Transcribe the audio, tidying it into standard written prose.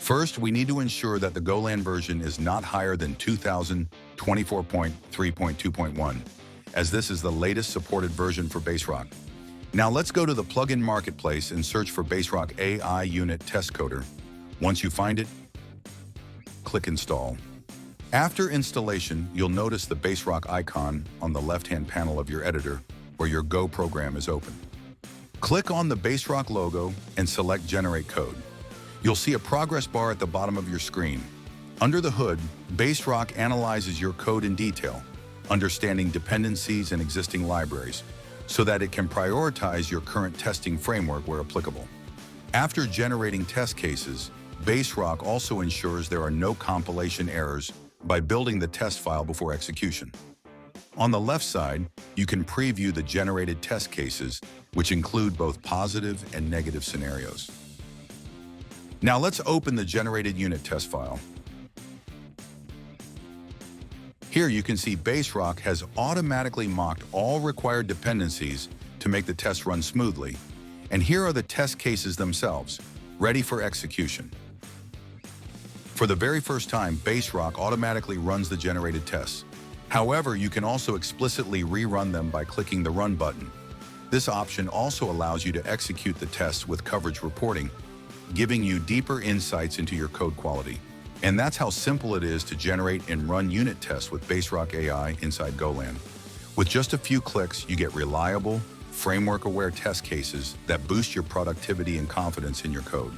First, we need to ensure that the Golang version is not higher than 2024.3.2.1, as this is the latest supported version for BaseRock. Now let's go to the plugin marketplace and search for BaseRock AI Unit Test Coder. Once you find it, click Install. After installation, you'll notice the BaseRock icon on the left-hand panel of your editor where your Go program is open. Click on the BaseRock logo and select Generate Code. You'll see a progress bar at the bottom of your screen. Under the hood, BaseRock analyzes your code in detail, understanding dependencies and existing libraries, so that it can prioritize your current testing framework where applicable. After generating test cases, BaseRock also ensures there are no compilation errors by building the test file before execution. On the left side, you can preview the generated test cases, which include both positive and negative scenarios. Now let's open the generated unit test file. Here you can see BaseRock has automatically mocked all required dependencies to make the test run smoothly. And here are the test cases themselves, ready for execution. For the very first time, BaseRock automatically runs the generated tests. However, you can also explicitly rerun them by clicking the Run button. This option also allows you to execute the tests with coverage reporting, giving you deeper insights into your code quality. And that's how simple it is to generate and run unit tests with BaseRock AI inside Golang. With just a few clicks, you get reliable, framework-aware test cases that boost your productivity and confidence in your code.